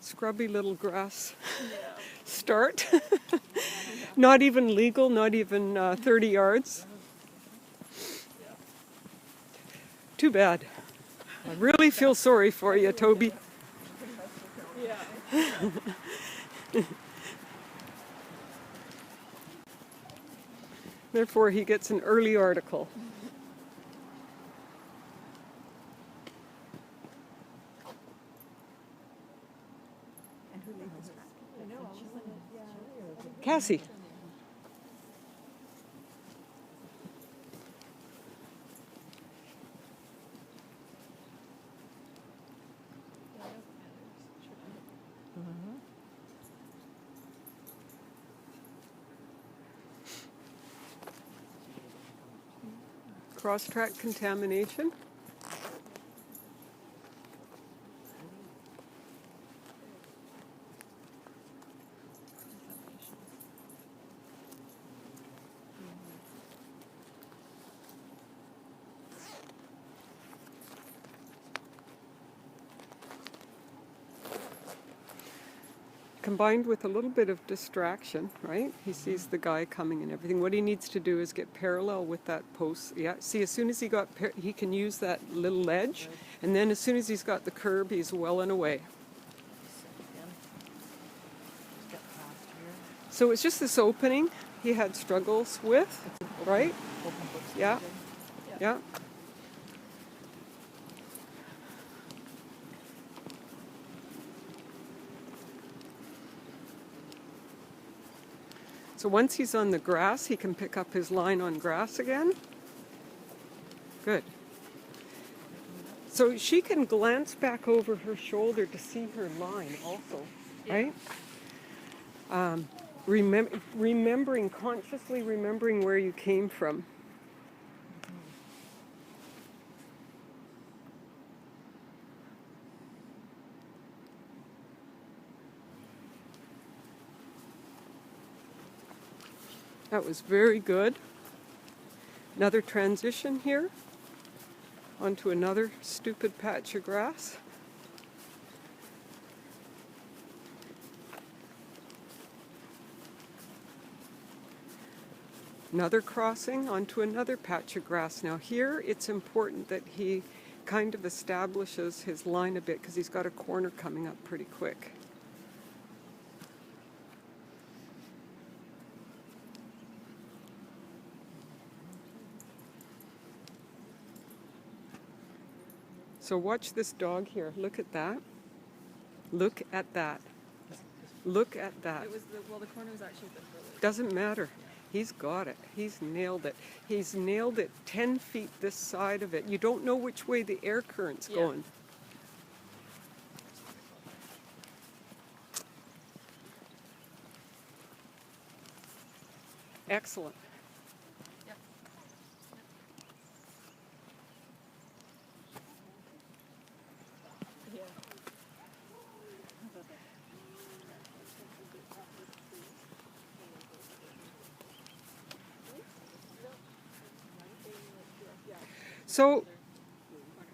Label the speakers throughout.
Speaker 1: scrubby little grass start. Not even legal, not even 30 yards. Too bad. I really feel sorry for you, Toby. Therefore, he gets an early article. Cassie. Cross-track contamination. Combined with a little bit of distraction, right? He sees the guy coming and everything. What he needs to do is get parallel with that post. Yeah, see, as soon as he can use that little ledge, and then as soon as he's got the curb, he's well and away. So it's just this opening he had struggles with, right? Yeah, yeah. So once he's on the grass, he can pick up his line on grass again. Good. So she can glance back over her shoulder to see her line also, right? Consciously remembering where you came from. That was very good. Another transition here onto another stupid patch of grass. Another crossing onto another patch of grass. Now here it's important that he kind of establishes his line a bit because he's got a corner coming up pretty quick. So watch this dog here. Look at that. Look at that. Look at that.
Speaker 2: The corner was actually a bit further.
Speaker 1: Doesn't matter. He's got it. He's nailed it. He's nailed it 10 feet this side of it. You don't know which way the air current's going. Excellent. So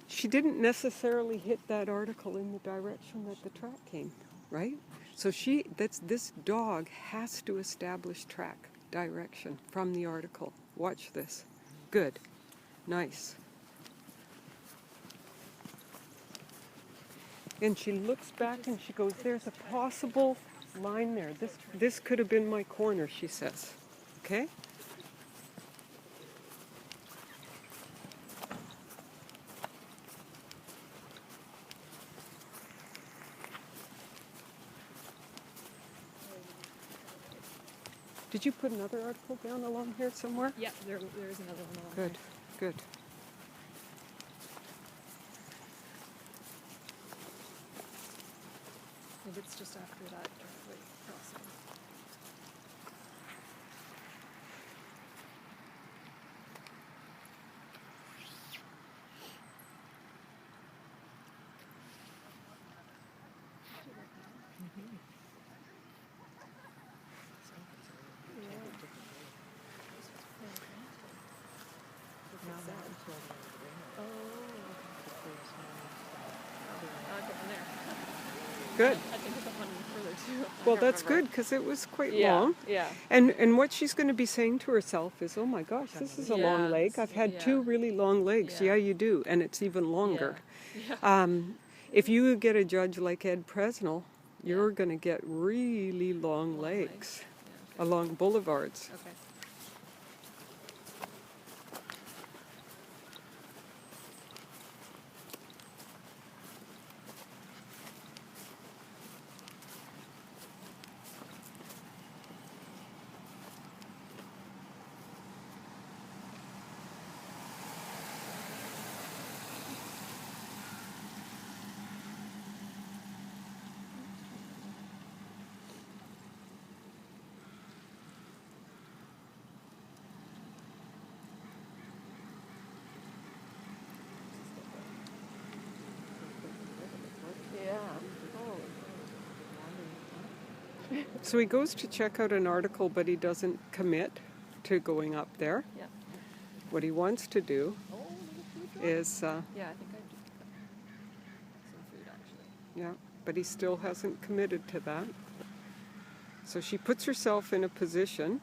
Speaker 1: she didn't necessarily hit that article in the direction that the track came, right? So this dog has to establish track direction from the article. Watch this. Good. Nice. And she looks back and she goes, there's a possible line there. This could have been my corner, she says. Okay? Did you put another article down along here somewhere?
Speaker 2: Yeah, there is another one along
Speaker 1: Good, good.
Speaker 2: Maybe it's just after that crossing. I'll get in there.
Speaker 1: Good.
Speaker 2: I think it's up one further too. I
Speaker 1: Well,
Speaker 2: don't
Speaker 1: that's
Speaker 2: remember.
Speaker 1: good because it was quite
Speaker 2: Yeah,
Speaker 1: long.
Speaker 2: yeah.
Speaker 1: And what she's going to be saying to herself is, "Oh my gosh, this is a long
Speaker 2: Yeah,
Speaker 1: leg.
Speaker 2: this
Speaker 1: I've
Speaker 2: is-
Speaker 1: had
Speaker 2: yeah.
Speaker 1: 2 really long legs."
Speaker 2: Yeah.
Speaker 1: Yeah, you do, and it's even longer.
Speaker 2: Yeah.
Speaker 1: If you get a judge like Ed Presnell,
Speaker 2: Yeah.
Speaker 1: you're going to get really long
Speaker 2: Long
Speaker 1: legs
Speaker 2: legs. Yeah,
Speaker 1: along boulevards.
Speaker 2: okay. Yeah.
Speaker 1: So he goes to check out an article, but he doesn't commit to going up there.
Speaker 2: Yeah.
Speaker 1: What he wants to do is,
Speaker 2: Yeah, I think I just picked up some food actually.
Speaker 1: yeah, but he still hasn't committed to that. So she puts herself in a position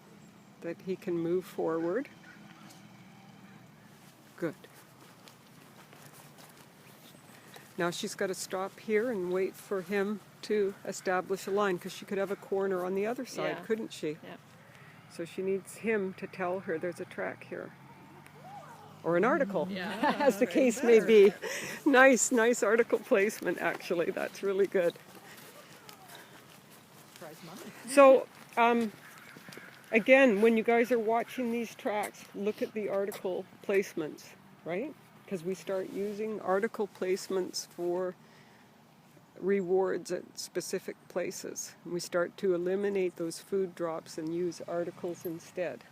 Speaker 1: that he can move forward. Good. Now she's got to stop here and wait for him to establish a line, because she could have a corner on the other side,
Speaker 2: Yeah.
Speaker 1: couldn't she?
Speaker 2: Yeah.
Speaker 1: So she needs him to tell her there's a track here. Or an article,
Speaker 2: Yeah.
Speaker 1: as the case may be. Nice article placement, actually. That's really good. So, again, when you guys are watching these tracks, look at the article placements, right? Because we start using article placements for rewards at specific places. We start to eliminate those food drops and use articles instead.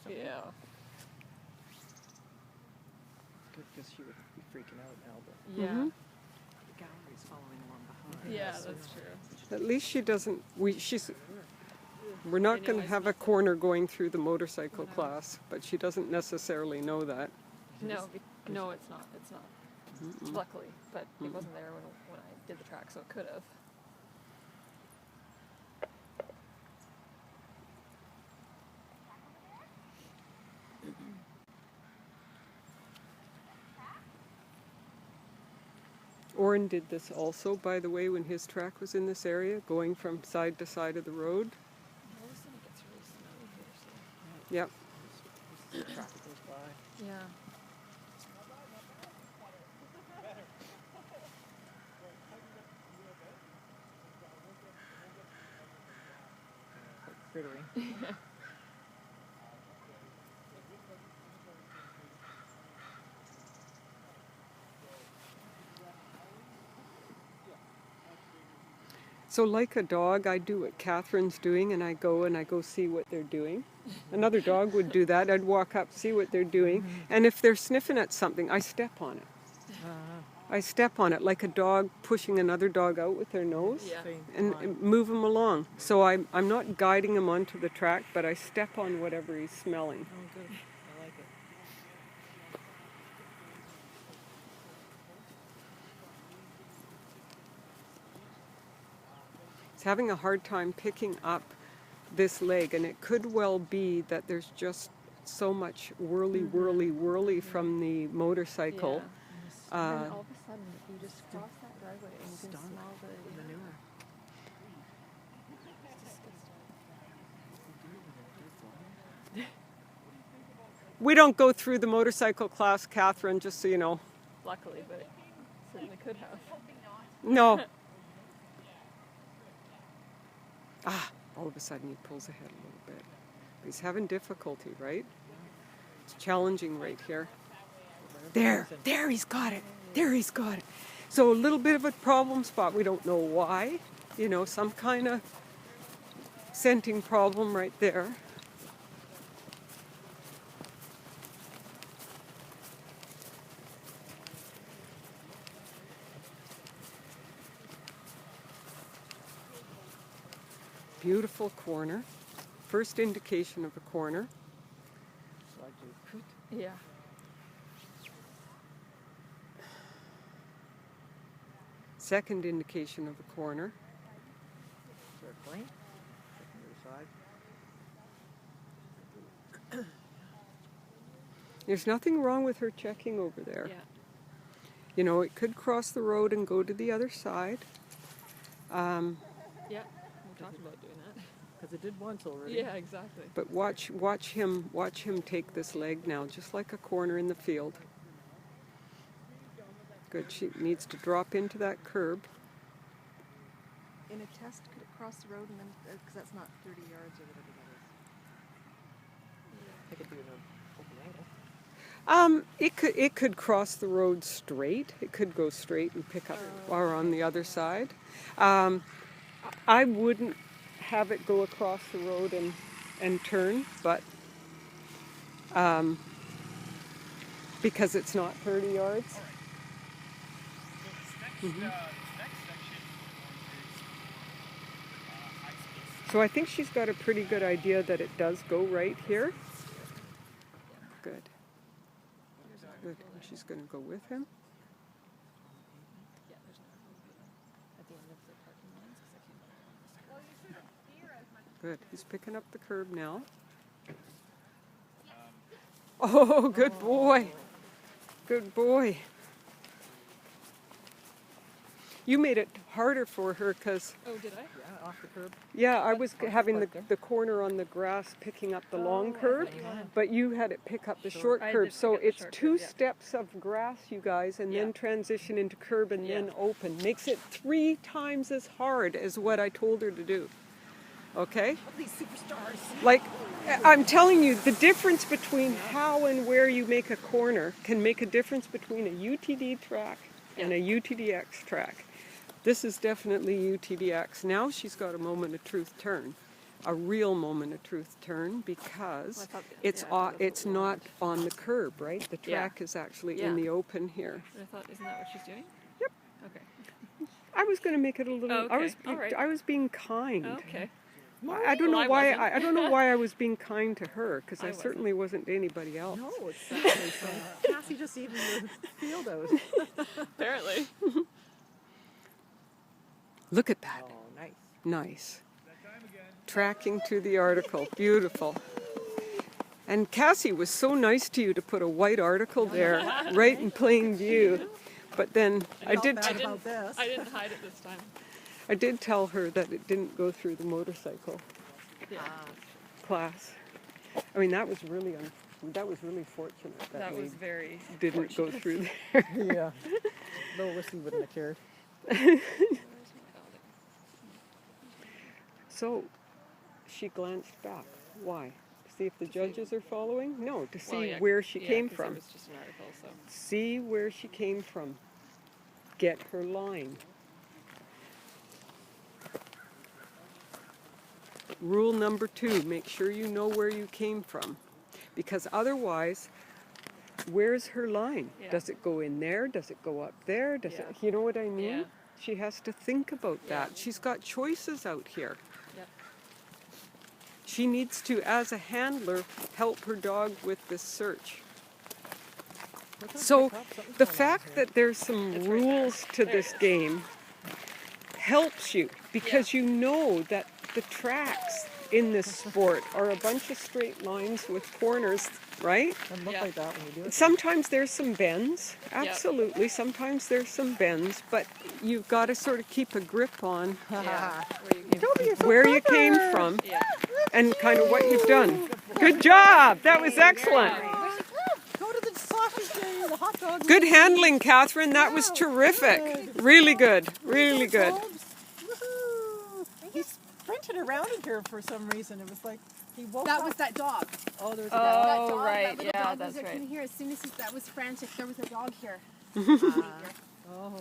Speaker 2: Yeah.
Speaker 3: Good, because she would be freaking out now, but
Speaker 2: Yeah.
Speaker 1: Mhm.
Speaker 3: the gallery's following along behind.
Speaker 2: Yeah,
Speaker 3: so
Speaker 2: that's true.
Speaker 1: At least she doesn't. We're not going to have a corner going through the motorcycle class, but she doesn't necessarily know that.
Speaker 2: No, no, it's not. It's not. Luckily, but it wasn't there when I did the track, so it could have.
Speaker 1: Oren did this also, by the way, when his track was in this area, going from side to side of the road.
Speaker 2: All of a sudden it gets really snowy here, so.
Speaker 1: Yep.
Speaker 3: The traffic goes by.
Speaker 2: Yeah.
Speaker 3: Quite crittering.
Speaker 1: So like a dog, I do what Kathryn's doing, and I go see what they're doing. Another dog would do that. I'd walk up, see what they're doing, and if they're sniffing at something, I step on it. I step on it like a dog pushing another dog out with their nose,
Speaker 2: Yeah.
Speaker 1: and move them along. So I'm not guiding him onto the track, but I step on whatever he's smelling.
Speaker 3: Oh, good. I like it.
Speaker 1: He's having a hard time picking up this leg, and it could well be that there's just so much whirly from the motorcycle.
Speaker 2: Yeah. And all of a sudden, you just cross that driveway and you can smell the
Speaker 3: Manure.
Speaker 1: We don't go through the motorcycle class, Kathryn, just so you know.
Speaker 2: Luckily, but it certainly could have.
Speaker 1: No. All of a sudden he pulls ahead a little bit. He's having difficulty, right? It's challenging right here. There, he's got it. There he's got it. So a little bit of a problem spot. We don't know why. You know, some kind of scenting problem right there. beautiful corner. First indication of a corner.
Speaker 3: So I do hoot.
Speaker 2: Yeah.
Speaker 1: Second indication of a corner.
Speaker 3: Circling. Secondary side.
Speaker 1: There's nothing wrong with her checking over there.
Speaker 2: Yeah.
Speaker 1: You know, it could cross the road and go to the other side.
Speaker 2: Yeah. We talked about doing that.
Speaker 3: Because it did once already.
Speaker 2: Yeah, exactly.
Speaker 1: But watch him take this leg now, just like a corner in the field. Good. She needs to drop into that curb.
Speaker 4: In a test, could it cross the road and then, because that's not 30 yards or whatever that is.
Speaker 3: I could do an open angle.
Speaker 1: It could cross the road straight. It could go straight and pick up or on the other side. I wouldn't have it go across the road and turn, but because it's not 30 yards. So I think she's got a pretty good idea that it does go right here. Good. Good. And she's going to go with him.
Speaker 2: Yeah, there's no at the end of the parking lines.
Speaker 1: Good. He's picking up the curb now. Oh, good boy. Good boy. You made it harder for her because,
Speaker 2: Oh, did I?
Speaker 3: Yeah, off the curb.
Speaker 1: yeah, I was having
Speaker 3: park there.
Speaker 1: the corner on the grass picking up the long curb, but you had it pick up the short
Speaker 2: I
Speaker 1: curb.
Speaker 2: did
Speaker 1: So
Speaker 2: pick up the
Speaker 1: it's
Speaker 2: short
Speaker 1: two
Speaker 2: curb, yeah.
Speaker 1: steps of grass, you guys, and then
Speaker 2: Yeah.
Speaker 1: transition into curb and then
Speaker 2: Yeah.
Speaker 1: open. Makes it 3 times as hard as what I told her to do. Okay?
Speaker 4: These superstars.
Speaker 1: Like, I'm telling you, the difference between how and where you make a corner can make a difference between a UTD track and a UTDX track. This is definitely UTDX. Now she's got a moment of truth turn, a real moment of truth turn, because
Speaker 2: Well, I thought-
Speaker 1: it's
Speaker 2: yeah, I thought
Speaker 1: it's
Speaker 2: it was
Speaker 1: not on the curb, right? The
Speaker 2: Yeah.
Speaker 1: track is actually
Speaker 2: Yeah.
Speaker 1: in the open here.
Speaker 2: And I thought, isn't that what she's doing?
Speaker 1: Yep.
Speaker 2: Okay.
Speaker 1: I was going to make it a little.
Speaker 2: Oh, okay. All right.
Speaker 1: I was being kind.
Speaker 2: Okay.
Speaker 1: I don't
Speaker 2: Well,
Speaker 1: know
Speaker 2: I
Speaker 1: why.
Speaker 2: wasn't.
Speaker 1: I don't know why I was being kind to her, because
Speaker 2: I
Speaker 1: I
Speaker 2: wasn't.
Speaker 1: certainly wasn't to anybody else.
Speaker 3: No, it's actually so. Cassie just even the field out.
Speaker 2: Apparently.
Speaker 1: Look at that.
Speaker 3: Oh, nice.
Speaker 1: Nice. Tracking to the article. Beautiful. And Cassie was so nice to you to put a white article there, right in plain view. But then I did.
Speaker 3: Felt bad about this.
Speaker 2: I didn't hide it this time.
Speaker 1: I did tell her that it didn't go through the motorcycle
Speaker 2: Yeah.
Speaker 1: class. I mean, that was really fortunate
Speaker 2: That
Speaker 1: we
Speaker 2: was very
Speaker 1: didn't go
Speaker 2: fortunate.
Speaker 1: through there.
Speaker 3: Yeah. Lois, he wouldn't have cared.
Speaker 1: So she glanced back. Why? To see if the judges are following? No, to see
Speaker 2: Well, yeah,
Speaker 1: where she
Speaker 2: yeah,
Speaker 1: came
Speaker 2: 'cause
Speaker 1: from.
Speaker 2: It was just an article, so.
Speaker 1: See where she came from. Get her line. Rule number 2, make sure you know where you came from. Because otherwise, where's her line?
Speaker 2: Yeah.
Speaker 1: Does it go in there? Does it go up there? Does
Speaker 2: Yeah.
Speaker 1: it, you know what I mean?
Speaker 2: Yeah.
Speaker 1: She has to think about
Speaker 2: Yeah.
Speaker 1: that. She's got choices out here.
Speaker 2: Yep.
Speaker 1: She needs to, as a handler, help her dog with this search. So the fact that there's some
Speaker 2: It's right
Speaker 1: rules to
Speaker 2: There
Speaker 1: this
Speaker 2: it is.
Speaker 1: game helps you, because you know that the tracks in this sport are a bunch of straight lines with corners, right?
Speaker 3: Doesn't look
Speaker 2: Yeah.
Speaker 3: like that when you do it.
Speaker 1: Sometimes there's some bends, absolutely. Sometimes there's some bends, but you've got to sort of keep a grip on
Speaker 2: Yeah. Where you came
Speaker 3: Toby, you're so
Speaker 1: where you
Speaker 3: clever.
Speaker 1: came from
Speaker 2: Yeah.
Speaker 1: and kind of what you've done. Good job! That was excellent.
Speaker 3: Go to the sausage thing, the hot dog.
Speaker 1: Good handling, Kathryn. That was terrific. Really good. Really good.
Speaker 3: Woohoo! He sprinted around in here for some reason. It was like he woke
Speaker 4: That
Speaker 3: up.
Speaker 4: was that dog.
Speaker 3: Oh, there was
Speaker 2: Oh,
Speaker 3: a dog.
Speaker 4: That dog,
Speaker 2: right,
Speaker 4: that little
Speaker 2: yeah,
Speaker 4: dog
Speaker 2: that's
Speaker 4: was
Speaker 2: right.
Speaker 4: in here. As soon as that was frantic, there was a dog here.
Speaker 3: Oh,